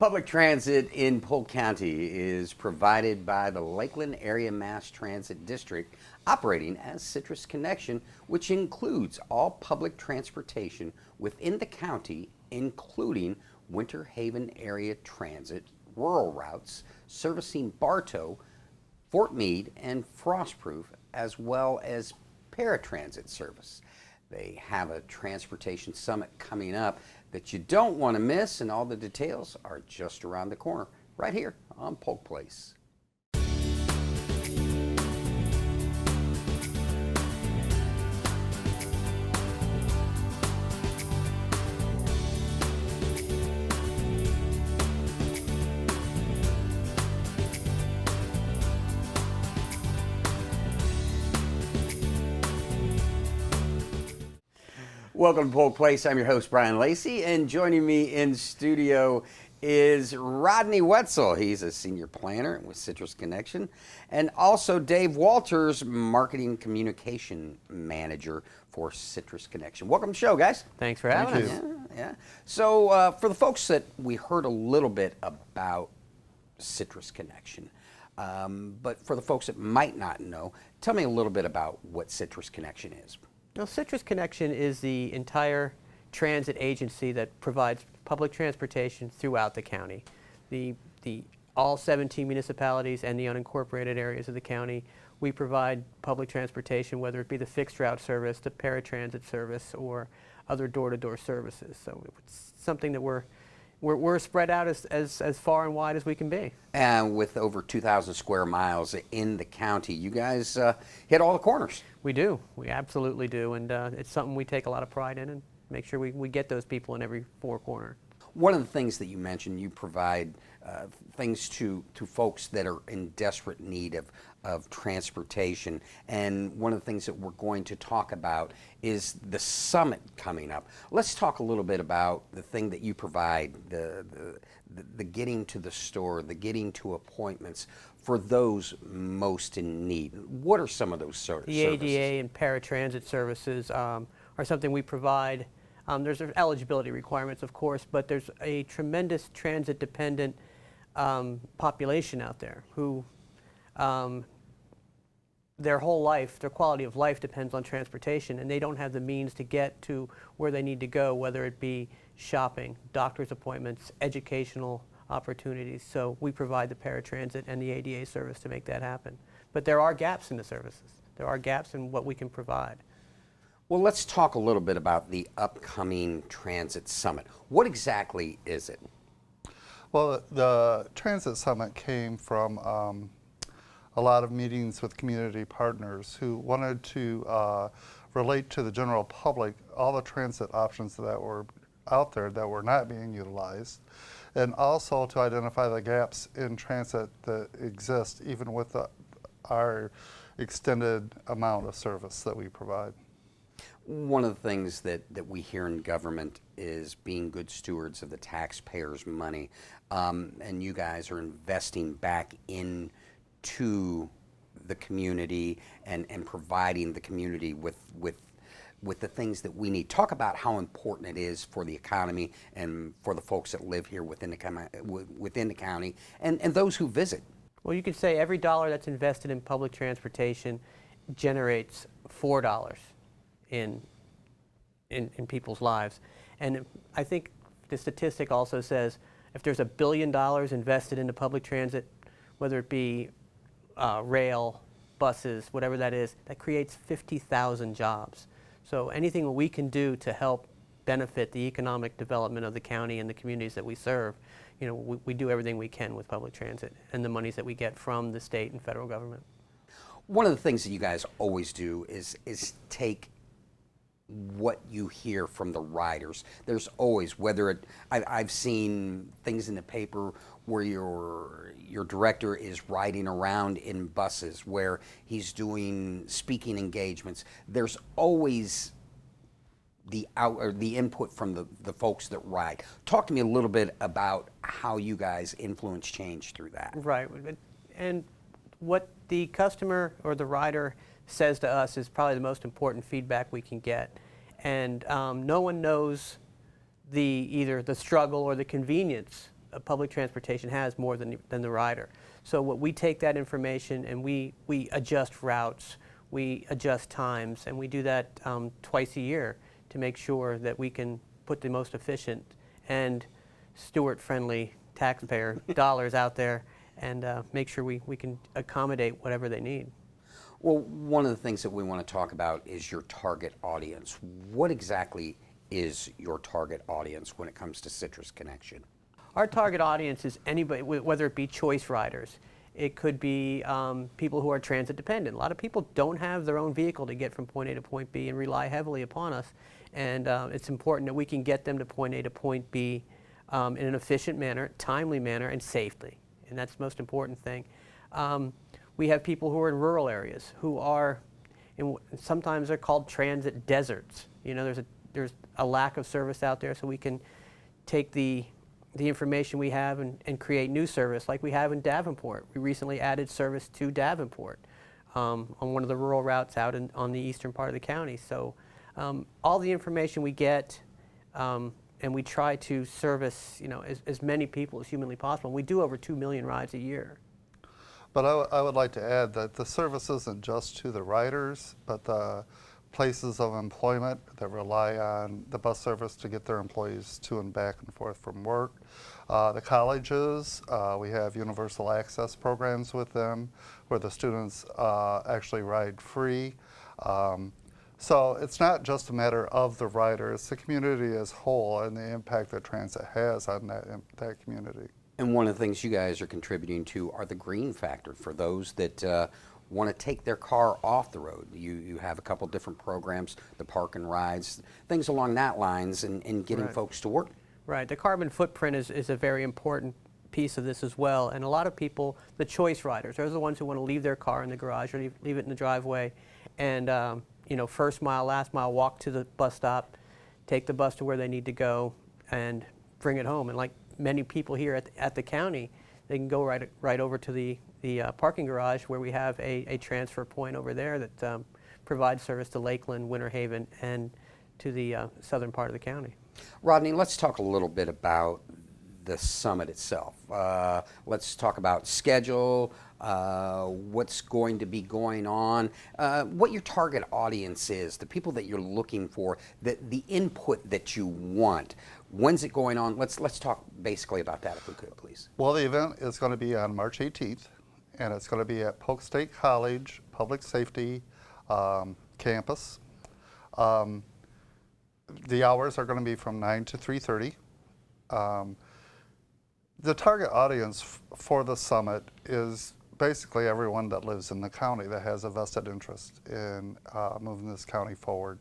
Public transit in Polk County is provided by the Lakeland Area Mass Transit District, operating as Citrus Connection, which includes all public transportation within the county, including Winter Haven Area Transit, rural routes servicing Bartow, Fort Meade, and Frostproof, as well as paratransit service. They have a transportation summit coming up that you don't want to miss, and all the details are just around the corner, right here on Polk Place. Welcome to Polk Place. I'm your host, Brian Lacey, and joining me in studio is Rodney Wetzel. He's a senior planner with Citrus Connection, and also Dave Walters, marketing communication manager for Citrus Connection. Welcome to the show, guys. Thanks for having us. Yeah. So for the folks that we heard a little bit about Citrus Connection, but for the folks that might not know, tell me a little bit about what Citrus Connection is. Now, Citrus Connection is the entire transit agency that provides public transportation throughout the county. All 17 municipalities and the unincorporated areas of the county, we provide public transportation, whether it be the fixed route service, the paratransit service, or other door-to-door services. So it's something that we're spread out as far and wide as we can be. And with over 2,000 square miles in the county, you guys hit all the corners. We do. We absolutely do. And it's something we take a lot of pride in and make sure we get those people in every four corners. One of the things that you mentioned, you provide things to folks that are in desperate need of transportation. And one of the things that we're going to talk about is the summit coming up. Let's talk a little bit about the thing that you provide, the getting to the store, the getting to appointments for those most in need. What are some of those services? The ADA and paratransit services are something we provide. There's eligibility requirements, of course, but there's a tremendous transit-dependent population out there who their whole life, their quality of life depends on transportation, and they don't have the means to get to where they need to go, whether it be shopping, doctor's appointments, educational opportunities. So we provide the paratransit and the ADA service to make that happen. But there are gaps in the services. There are gaps in what we can provide. Well, let's talk a little bit about the upcoming Transit Summit. What exactly is it? Well, the Transit Summit came from a lot of meetings with community partners who wanted to relate to the general public all the transit options that were out there that were not being utilized, and also to identify the gaps in transit that exist even with our extended amount of service that we provide. One of the things that we hear in government is being good stewards of the taxpayers' money, and you guys are investing back into the community and providing the community with the things that we need. Talk about how important it is for the economy and for the folks that live here within the county and those who visit. Well, you could say every dollar that's invested in public transportation generates $4 in people's lives. And I think the statistic also says if there's $1 billion invested into public transit, whether it be rail, buses, whatever that is, that creates 50,000 jobs. So anything that we can do to help benefit the economic development of the county and the communities that we serve, you know, we do everything we can with public transit and the monies that we get from the state and federal government. One of the things that you guys always do is take what you hear from the riders. There's always, I've seen things in the paper where your director is riding around in buses, where he's doing speaking engagements. There's always the input from the folks that ride. Talk to me a little bit about how you guys influence change through that. Right, and what the customer or the rider says to us is probably the most important feedback we can get. And no one knows either the struggle or the convenience public transportation has more than the rider. So we take that information and we adjust routes, we adjust times, and we do that twice a year to make sure that we can put the most efficient and Stewart-friendly taxpayer dollars out there and make sure we can accommodate whatever they need. Well, one of the things that we want to talk about is your target audience. What exactly is your target audience when it comes to Citrus Connection? Our target audience is anybody, whether it be choice riders. It could be people who are transit dependent. A lot of people don't have their own vehicle to get from point A to point B and rely heavily upon us. And it's important that we can get them to point A to point B in an efficient manner, timely manner, and safely. And that's the most important thing. We have people who are in rural areas who are, sometimes they're called transit deserts. You know, there's a lack of service out there, so we can take the information we have and create new service like we have in Davenport. We recently added service to Davenport on one of the rural routes out on the eastern part of the county. So all the information we get, and we try to service, you know, as many people as humanly possible. We do over 2 million rides a year. But I would like to add that the service isn't just to the riders, but the places of employment that rely on the bus service to get their employees to and back and forth from work. The colleges, we have universal access programs with them where the students actually ride free. So it's not just a matter of the rider, it's the community as whole and the impact that transit has on that community. And one of the things you guys are contributing to are the green factor for those that want to take their car off the road. You have a couple different programs, the park and rides, things along that lines, and getting Right. folks to work. Right. The carbon footprint is a very important piece of this as well. And a lot of people, the choice riders, those are the ones who want to leave their car in the garage or leave it in the driveway and, you know, first mile, last mile, walk to the bus stop, take the bus to where they need to go, and bring it home. And like many people here at the county, they can go right over to the parking garage where we have a transfer point over there that provides service to Lakeland, Winter Haven, and to the southern part of the county. Rodney, let's talk a little bit about the summit itself. Let's talk about schedule, what's going to be going on, what your target audience is, the people that you're looking for, the input that you want. When's it going on? Let's talk basically about that, if we could, please. Well, the event is going to be on March 18th, and it's going to be at Polk State College Public Safety campus. The hours are going to be from 9 to 3:30. The target audience for the summit is basically everyone that lives in the county that has a vested interest in moving this county forward.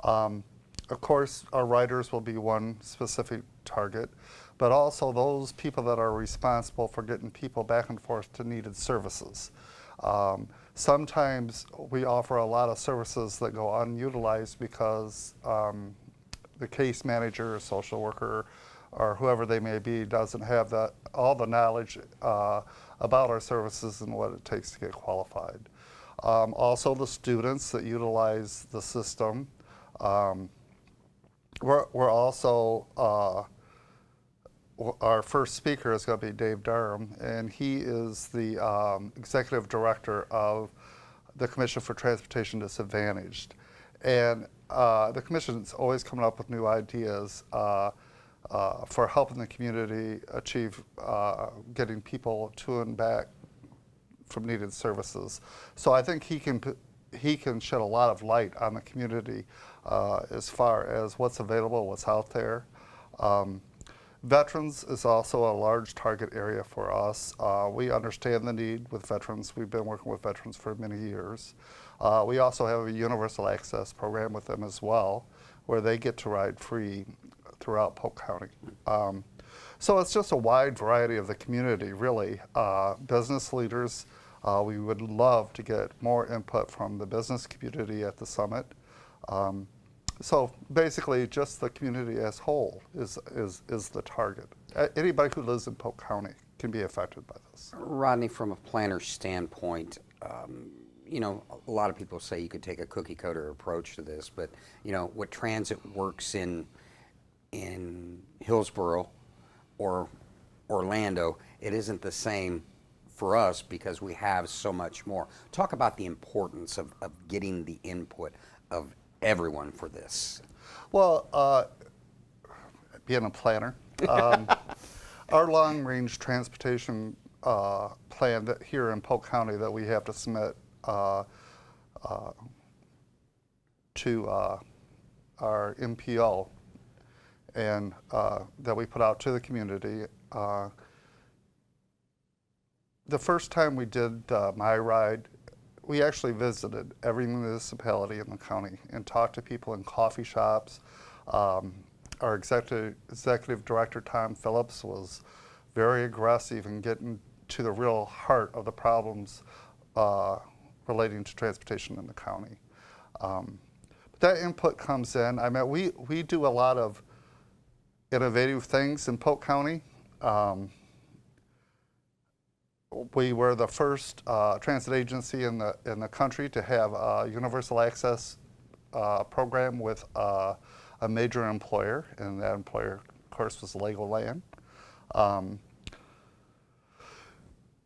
Of course, our riders will be one specific target, but also those people that are responsible for getting people back and forth to needed services. Sometimes we offer a lot of services that go unutilized because the case manager or social worker or whoever they may be doesn't have all the knowledge about our services and what it takes to get qualified. Also the students that utilize the system. We're also, our first speaker is going to be Dave Durham, and he is the executive director of the Commission for Transportation Disadvantaged. And the Commission is always coming up with new ideas for helping the community achieve getting people to and back from needed services. So I think he can shed a lot of light on the community as far as what's available, what's out there. Veterans is also a large target area for us. We understand the need with veterans. We've been working with veterans for many years. We also have a universal access program with them as well, where they get to ride free throughout Polk County. So it's just a wide variety of the community, really. Business leaders, we would love to get more input from the business community at the summit. So basically, just the community as whole is the target. Anybody who lives in Polk County can be affected by this. Rodney, from a planner's standpoint, you know, a lot of people say you could take a cookie cutter approach to this, but you know, what transit works in Hillsborough or Orlando, it isn't the same for us because we have so much more. Talk about the importance of getting the input of everyone for this. Well, being a planner, our long-range transportation plan that here in Polk County that we have to submit to our MPO and that we put out to the community. The first time we did My Ride, we actually visited every municipality in the county and talked to people in coffee shops. Our executive director, Tom Phillips, was very aggressive in getting to the real heart of the problems relating to transportation in the county. But that input comes in. I mean, we do a lot of innovative things in Polk County. We were the first transit agency in the country to have a universal access program with a major employer, and that employer, of course, was Legoland.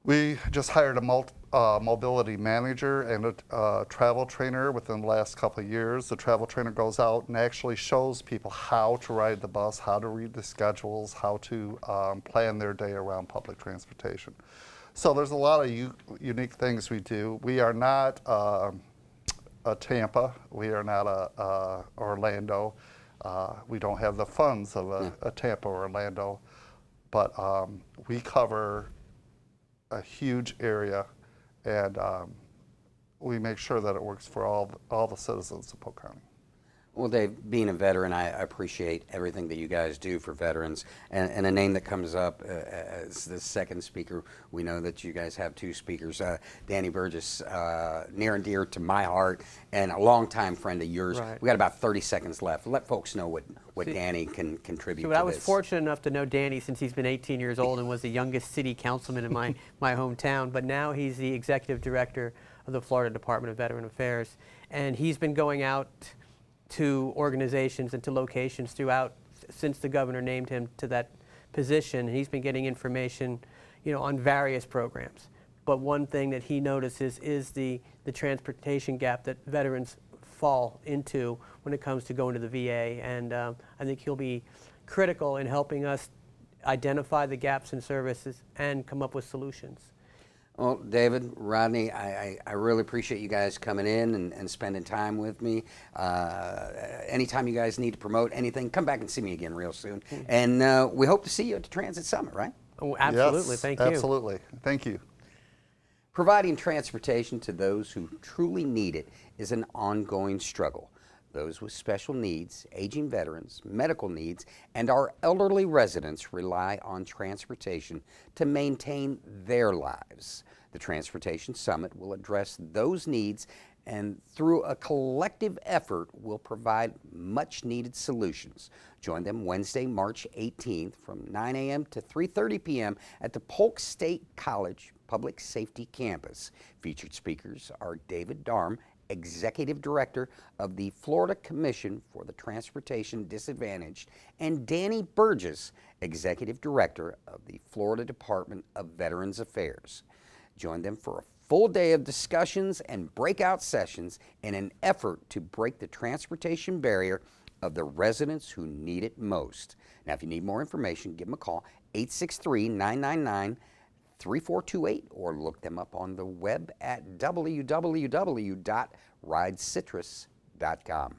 We just hired a mobility manager and a travel trainer within the last couple of years. The travel trainer goes out and actually shows people how to ride the bus, how to read the schedules, how to plan their day around public transportation. So there's a lot of unique things we do. We are not a Tampa. We are not a Orlando. We don't have the funds of a Tampa or Orlando, but we cover a huge area, and we make sure that it works for all the citizens of Polk County. Well, Dave, being a veteran, I appreciate everything that you guys do for veterans. And a name that comes up as the second speaker, we know that you guys have two speakers. Danny Burgess, near and dear to my heart, and a longtime friend of yours. Right. We got about 30 seconds left. Let folks know what Danny can contribute to I was this. fortunate enough to know Danny since he's been 18 years old and was the youngest city councilman in my hometown. But now he's the executive director of the Florida Department of Veteran Affairs. And he's been going out to organizations and to locations throughout since the governor named him to that position. And he's been getting information, on various programs. But one thing that he notices is the transportation gap that veterans fall into when it comes to going to the VA. And I think he'll be critical in helping us identify the gaps in services and come up with solutions. Well, David, Rodney, I really appreciate you guys coming in and spending time with me. Anytime you guys need to promote anything, come back and see me again real soon. And we hope to see you at the Transit Summit, right? Oh, absolutely. Yes, Thank you. Absolutely. Thank you. Providing transportation to those who truly need it is an ongoing struggle. Those with special needs, aging veterans, medical needs, and our elderly residents rely on transportation to maintain their lives. The Transportation Summit will address those needs and through a collective effort will provide much needed solutions. Join them Wednesday, March 18th from 9 a.m. to 3:30 p.m. at the Polk State College Public Safety Campus. Featured speakers are David Darm, Executive Director of the Florida Commission for the Transportation Disadvantaged, and Danny Burgess, Executive Director of the Florida Department of Veterans Affairs. Join them for a full day of discussions and breakout sessions in an effort to break the transportation barrier of the residents who need it most. Now, if you need more information, give them a call, 863-999-3428, or look them up on the web at www.ridecitrus.com.